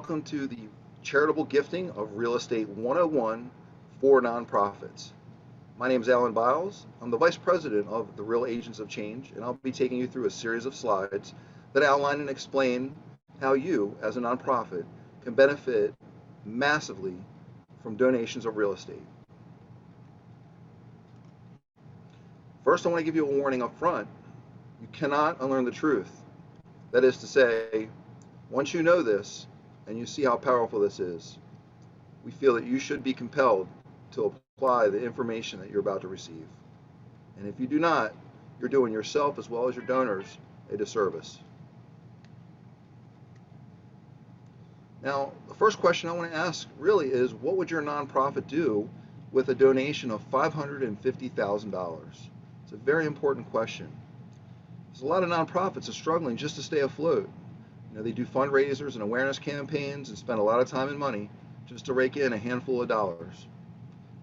welcome to the Charitable Gifting of Real Estate 101 for Nonprofits. My name is Alan Biles. I'm the Vice President of the Real Agents of Change, and I'll be taking you through a series of slides that outline and explain how you, as a nonprofit, can benefit massively from donations of real estate. First, I want to give you a warning up front. You cannot unlearn the truth. That is to say, once you know this and you see how powerful this is, we feel that you should be compelled to apply the information that you're about to receive. And if you do not, you're doing yourself as well as your donors a disservice. Now, the first question I want to ask really is, what would your nonprofit do with a donation of $550,000? It's a very important question. There's a lot of nonprofits that are struggling just to stay afloat. They do fundraisers and awareness campaigns and spend a lot of time and money just to rake in a handful of dollars.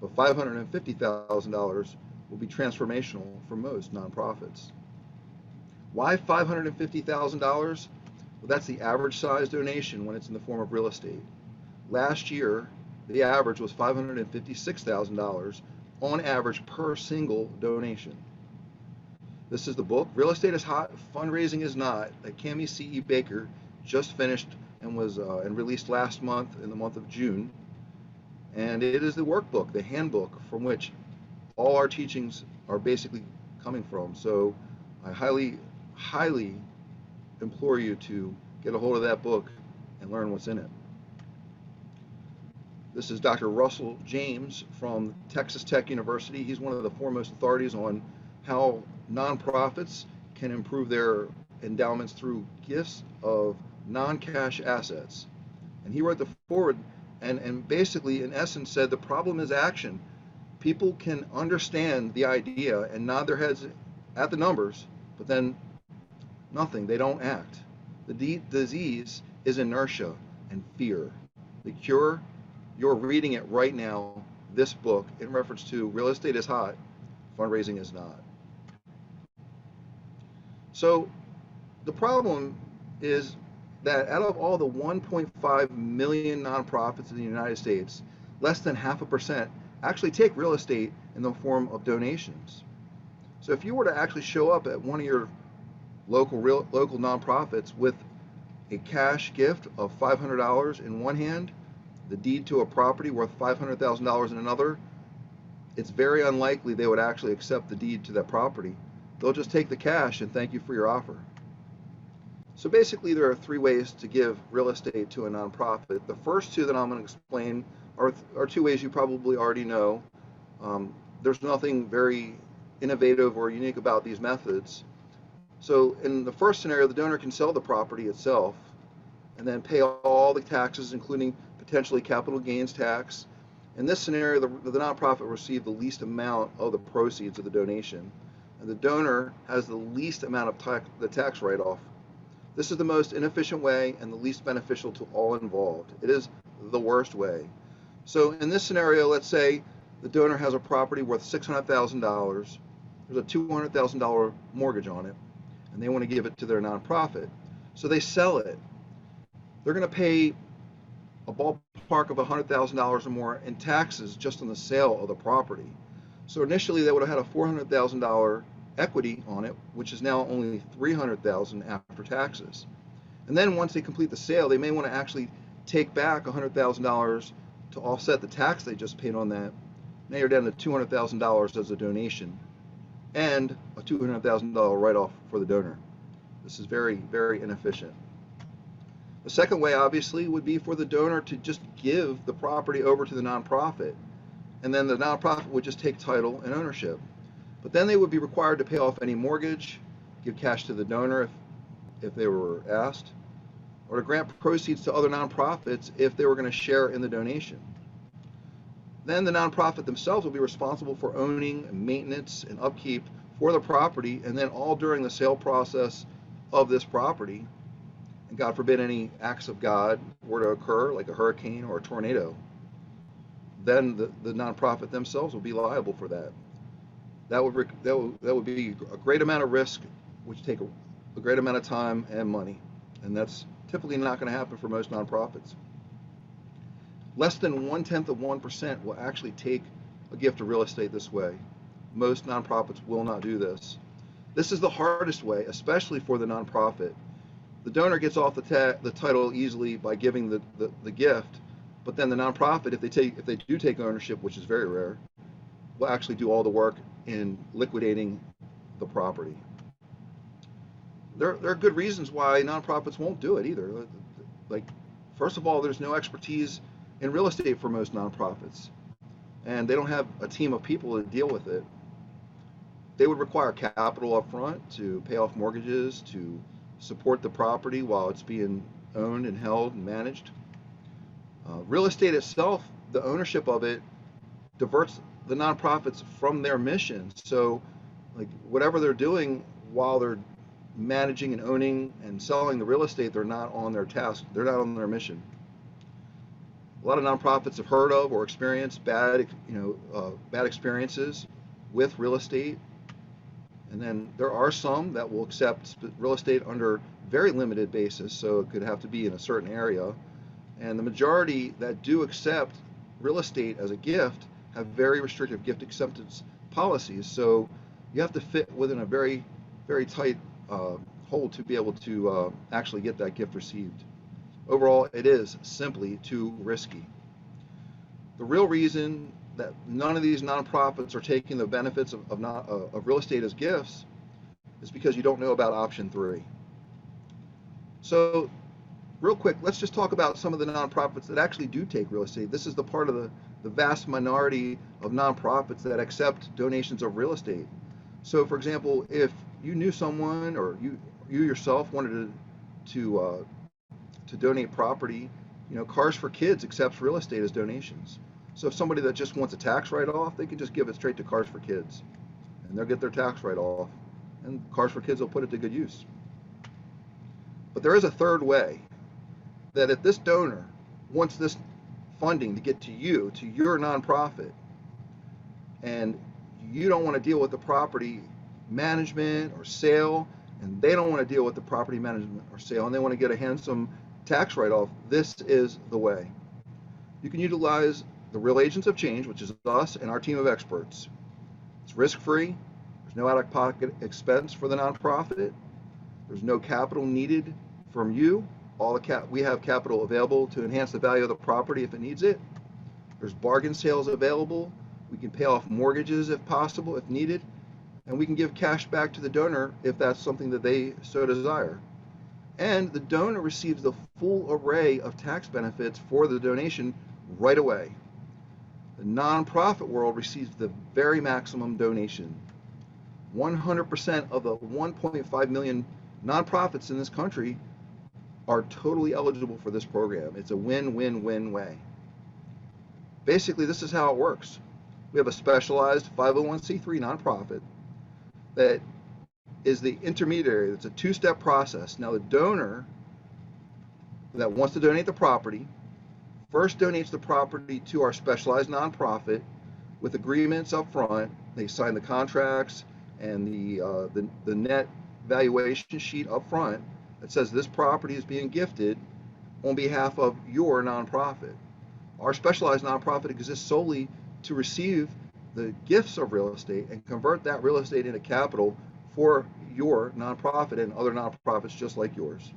But $550,000 will be transformational for most nonprofits. Why $550,000? Well, that's the average size donation when it's in the form of real estate. Last year, the average was $556,000 on average per single donation. This is the book, Real Estate is Hot, Fundraising is Not, that Cami C.E. Baker just finished and was released last month in the month of June. And it is the workbook, the handbook from which all our teachings are basically coming from. So I highly, highly implore you to get a hold of that book and learn what's in it. This is Dr. Russell James from Texas Tech University. He's one of the foremost authorities on how nonprofits can improve their endowments through gifts of non-cash assets. And he wrote the foreword and basically, in essence, said the problem is action. People can understand the idea and nod their heads at the numbers, but then nothing, they don't act. The disease is inertia and fear. The cure, you're reading it right now, this book, in reference to Real Estate is Hot, Fundraising is Not. So the problem is that out of all the 1.5 million nonprofits in the United States, less than 0.5% actually take real estate in the form of donations. So if you were to actually show up at one of your local nonprofits with a cash gift of $500 in one hand, the deed to a property worth $500,000 in another, it's very unlikely they would actually accept the deed to that property. They'll just take the cash and thank you for your offer. So basically, there are three ways to give real estate to a nonprofit. The first two that I'm going to explain are two ways you probably already know. There's nothing very innovative or unique about these methods. So in the first scenario, the donor can sell the property itself and then pay all the taxes, including potentially capital gains tax. In this scenario, the nonprofit will receive the least amount of the proceeds of the donation, and the donor has the least amount of the tax write-off. This is the most inefficient way and the least beneficial to all involved. It is the worst way. So in this scenario, let's say the donor has a property worth $600,000. There's a $200,000 mortgage on it, and they want to give it to their nonprofit. So they sell it. They're going to pay a ballpark of $100,000 or more in taxes just on the sale of the property. So initially they would have had a $400,000 equity on it, which is now only $300,000 after taxes. And then once they complete the sale, they may want to actually take back $100,000 to offset the tax they just paid on that. Now you're down to $200,000 as a donation and a $200,000 write-off for the donor. This is very, very inefficient. The second way, obviously, would be for the donor to just give the property over to the nonprofit, and then the nonprofit would just take title and ownership. But then they would be required to pay off any mortgage, give cash to the donor if they were asked, or to grant proceeds to other nonprofits if they were going to share in the donation. Then the nonprofit themselves will be responsible for owning, maintenance, and upkeep for the property, and then all during the sale process of this property. And God forbid any acts of God were to occur, like a hurricane or a tornado, then the nonprofit themselves will be liable for that. That would be a great amount of risk, which take a great amount of time and money, and that's typically not going to happen for most nonprofits. Less than 0.1% will actually take a gift of real estate this way. Most nonprofits will not do this. This is the hardest way, especially for the nonprofit. The donor gets off the title easily by giving the gift, but then the nonprofit, if they do take ownership, which is very rare, will actually do all the work in liquidating the property. There are good reasons why nonprofits won't do it either. Like, first of all, there's no expertise in real estate for most nonprofits, and they don't have a team of people to deal with it. They would require capital up front to pay off mortgages, to support the property while it's being owned and held and managed. Real estate itself, the ownership of it, diverts the nonprofits from their mission. So, like, whatever they're doing while they're managing and owning and selling the real estate, they're not on their task. They're not on their mission. A lot of nonprofits have heard of or experienced bad experiences with real estate. And then there are some that will accept real estate under very limited basis, so it could have to be in a certain area. And the majority that do accept real estate as a gift have very restrictive gift acceptance policies. So you have to fit within a very, very tight hold to be able to actually get that gift received. Overall, it is simply too risky. The real reason that none of these nonprofits are taking the benefits of real estate as gifts is because you don't know about option 3. So real quick, let's just talk about some of the nonprofits that actually do take real estate. This is the part of the vast minority of nonprofits that accept donations of real estate. So for example, if you knew someone or you yourself wanted to donate property, Cars for Kids accepts real estate as donations. So if somebody that just wants a tax write-off, they can just give it straight to Cars for Kids, and they'll get their tax write-off, and Cars for Kids will put it to good use. But there is a third way, that if this donor wants this funding to get to you, to your nonprofit, and you don't want to deal with the property management or sale, and they don't want to deal with the property management or sale, and they want to get a handsome tax write-off, this is the way. You can utilize the Real Agents of Change, which is us and our team of experts. It's risk-free. There's no out-of-pocket expense for the nonprofit. There's no capital needed from you. We have capital available to enhance the value of the property if it needs it. There's bargain sales available. We can pay off mortgages if possible, if needed, and we can give cash back to the donor if that's something that they so desire. And the donor receives the full array of tax benefits for the donation right away. The nonprofit world receives the very maximum donation. 100% of the 1.5 million nonprofits in this country are totally eligible for this program. It's a win-win-win way. Basically, this is how it works. We have a specialized 501c3 nonprofit that is the intermediary. It's a two-step process. Now, the donor that wants to donate the property first donates the property to our specialized nonprofit with agreements up front. They sign the contracts and the net valuation sheet up front that says this property is being gifted on behalf of your nonprofit. Our specialized nonprofit exists solely to receive the gifts of real estate and convert that real estate into capital for your nonprofit and other nonprofits just like yours.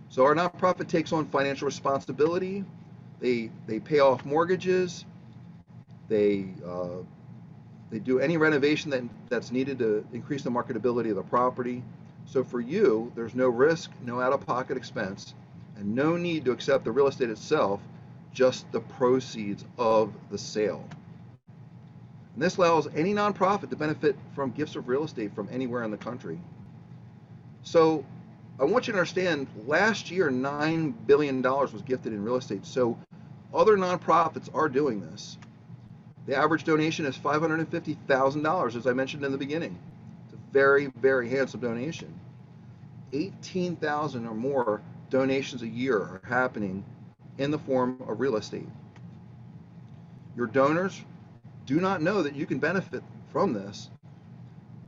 So our nonprofit takes on financial responsibility. They pay off mortgages. They do any renovation that's needed to increase the marketability of the property. So for you, there's no risk, no out-of-pocket expense, and no need to accept the real estate itself, just the proceeds of the sale. And this allows any nonprofit to benefit from gifts of real estate from anywhere in the country. So I want you to understand, last year $9 billion was gifted in real estate. So other nonprofits are doing this. The average donation is $550,000, as I mentioned in the beginning. It's a very, very handsome donation. 18,000 or more donations a year are happening in the form of real estate. Your donors do not know that you can benefit from this.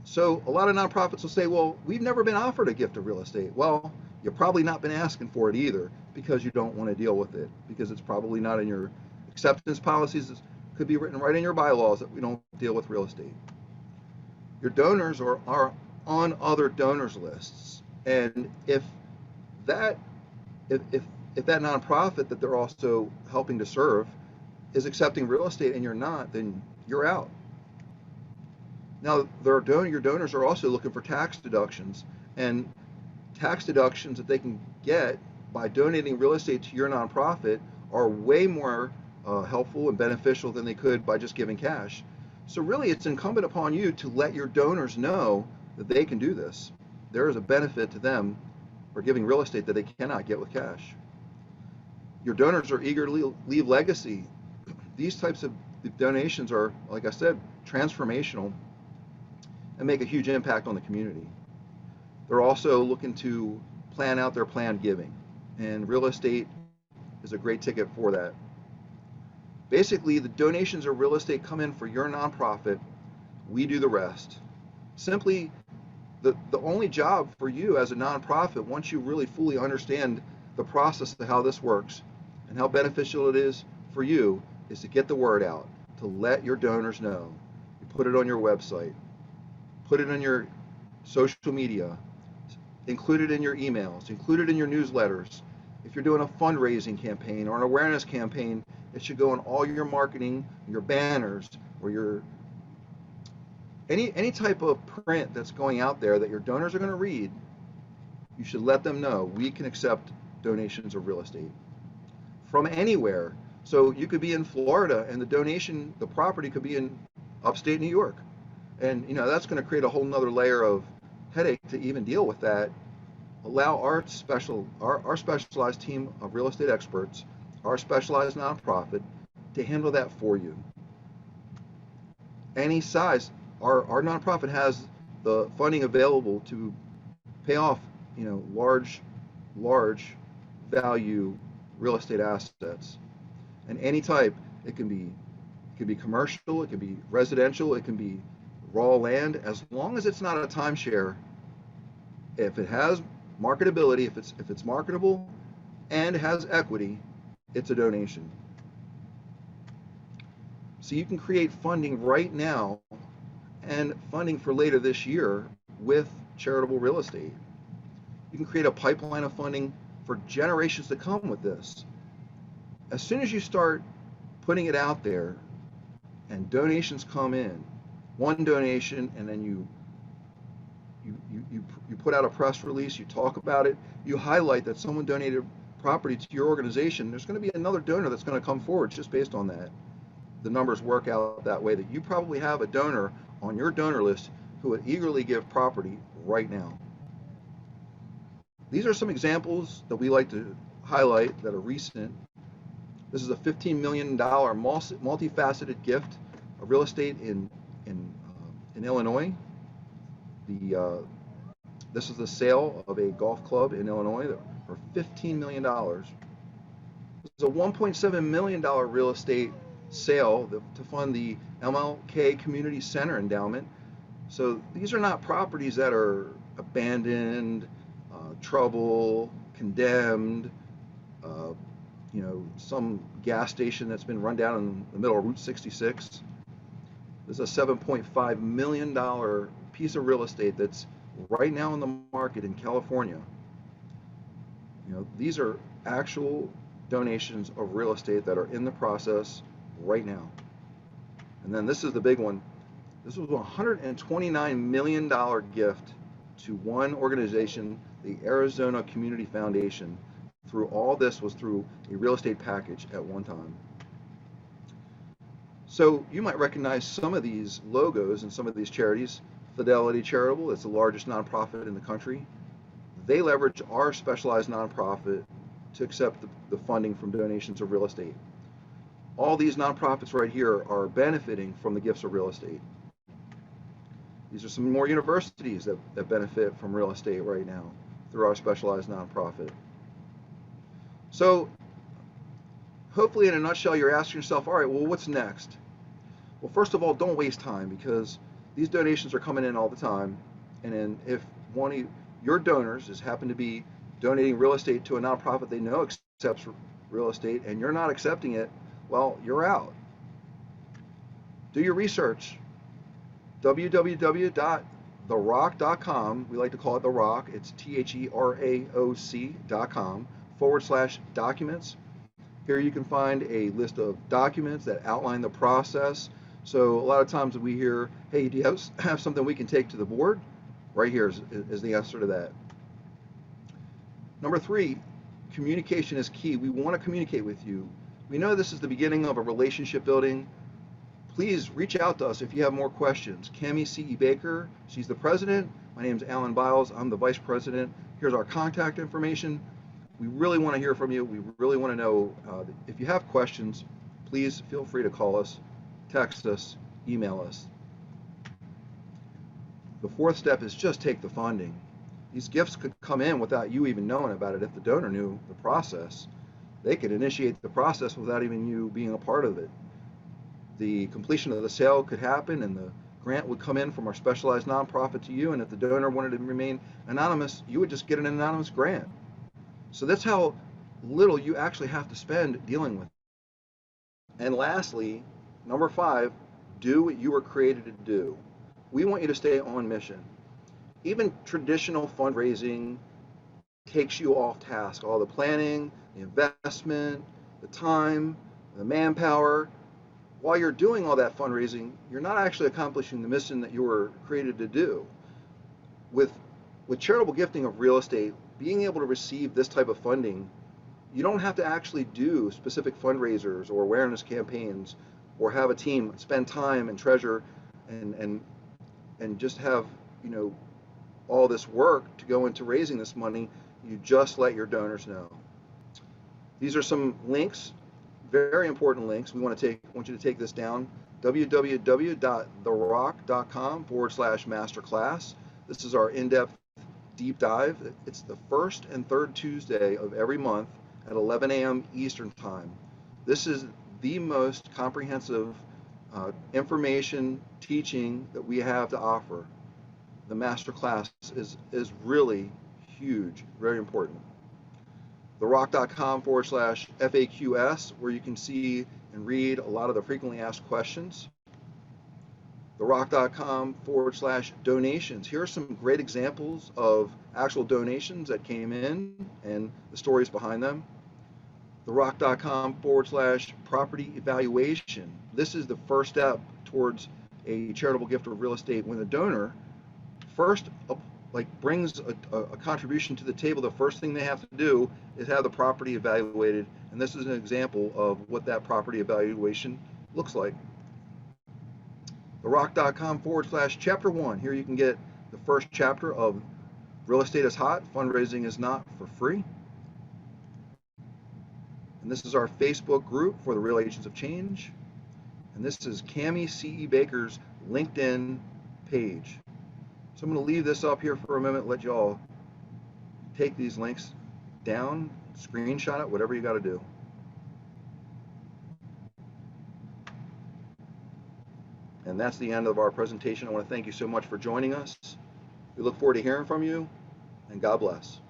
So a lot of nonprofits will say, well, we've never been offered a gift of real estate. Well, you've probably not been asking for it either, because you don't want to deal with it, because it's probably not in your Acceptance policies could be written right in your bylaws that we don't deal with real estate. Your donors are on other donors lists, and that if, if if that nonprofit that they're also helping to serve is accepting real estate and you're not, then you're out. Now, your donors are also looking for tax deductions, and tax deductions that they can get by donating real estate to your nonprofit are way more helpful and beneficial than they could by just giving cash. So really, it's incumbent upon you to let your donors know that they can do this. There is a benefit to them for giving real estate that they cannot get with cash. Your donors are eager to leave legacy. These types of donations are, like I said, transformational and make a huge impact on the community. They're also looking to plan out their planned giving, and real estate is a great ticket for that. Basically, the donations of real estate come in for your nonprofit. We do the rest. Simply, the only job for you as a nonprofit, once you really fully understand the process of how this works and how beneficial it is for you, is to get the word out, to let your donors know. You put it on your website, put it on your social media, include it in your emails, include it in your newsletters. If you're doing a fundraising campaign or an awareness campaign, it should go in all your marketing, your banners, or your any type of print that's going out there that your donors are going to read. You should let them know we can accept donations of real estate from anywhere. So you could be in Florida and the property could be in upstate New York. And that's going to create a whole nother layer of headache to even deal with that. Allow our specialized team of real estate experts, our specialized nonprofit, to handle that for you. Any size, our nonprofit has the funding available to pay off, large value real estate assets, and any type. It can be commercial, it can be residential, it can be raw land, as long as it's not a timeshare. If it has marketability, if it's marketable and has equity, it's a donation. So you can create funding right now and funding for later this year with charitable real estate. You can create a pipeline of funding for generations to come with this. As soon as you start putting it out there and donations come in, one donation, and then you put out a press release, you talk about it, you highlight that someone donated property to your organization, there's going to be another donor that's going to come forward just based on that. The numbers work out that way, that you probably have a donor on your donor list who would eagerly give property right now. These are some examples that we like to highlight that are recent. This is a $15 million multifaceted gift of real estate in Illinois. This is the sale of a golf club in Illinois for $15 million. This is a $1.7 million real estate sale to fund the MLK Community Center endowment. So these are not properties that are abandoned, trouble, condemned, some gas station that's been run down in the middle of Route 66. This is a $7.5 million piece of real estate that's right now in the market in California. These are actual donations of real estate that are in the process right now. And then this is the big one. This was a $129 million gift to one organization, the Arizona Community Foundation. Through all this was through a real estate package at one time. So you might recognize some of these logos and some of these charities. Fidelity Charitable, it's the largest nonprofit in the country. They leverage our specialized nonprofit to accept the funding from donations of real estate. All these nonprofits right here are benefiting from the gifts of real estate. These are some more universities that benefit from real estate right now through our specialized nonprofit. So hopefully, in a nutshell, you're asking yourself, all right, well, what's next? Well, first of all, don't waste time, because these donations are coming in all the time. And then if one of your donors happen to be donating real estate to a nonprofit they know accepts real estate and you're not accepting it, well, you're out. Do your research. www.therock.com. We like to call it The Rock. It's THERAOC.com/documents. Here you can find a list of documents that outline the process. So a lot of times we hear, hey, do you have something we can take to the board? Right here is the answer to that. Number 3, communication is key. We want to communicate with you. We know this is the beginning of a relationship building. Please reach out to us if you have more questions. Cami C.E. Baker, she's the president. My name is Alan Biles. I'm the vice president. Here's our contact information. We really want to hear from you. We really want to know if you have questions, please feel free to call us, text us, email us. The 4th step is just take the funding. These gifts could come in without you even knowing about it. If the donor knew the process, they could initiate the process without even you being a part of it. The completion of the sale could happen and the grant would come in from our specialized nonprofit to you, and if the donor wanted to remain anonymous, you would just get an anonymous grant. So that's how little you actually have to spend dealing with it. And lastly, number 5, do what you were created to do. We want you to stay on mission. Even traditional fundraising takes you off task. All the planning, the investment, the time, the manpower. While you're doing all that fundraising, you're not actually accomplishing the mission that you were created to do. With charitable gifting of real estate, being able to receive this type of funding, you don't have to actually do specific fundraisers or awareness campaigns or have a team spend time and treasure and just have, all this work to go into raising this money. You just let your donors know. These are some links, very important links. We want you to take this down. www.therock.com/masterclass. This is our in-depth deep dive. It's the first and third Tuesday of every month at 11 a.m. Eastern Time. This is the most comprehensive information teaching that we have to offer. The master class is really huge, very important. therock.com/FAQs, where you can see and read a lot of the frequently asked questions. therock.com/donations. Here are some great examples of actual donations that came in and the stories behind them. therock.com/property evaluation. This is the first step towards a charitable gift of real estate. When the donor first brings a contribution to the table, the first thing they have to do is have the property evaluated, and this is an example of what that property evaluation looks like. therock.com/chapter 1. Here you can get the first chapter of Real Estate is Hot, Fundraising is Not, for free. And this is our Facebook group for the Real Agents of Change. And this is Cami C.E. Baker's LinkedIn page. So I'm going to leave this up here for a minute, let you all take these links down, screenshot it, whatever you got to do. And that's the end of our presentation. I want to thank you so much for joining us. We look forward to hearing from you, and God bless.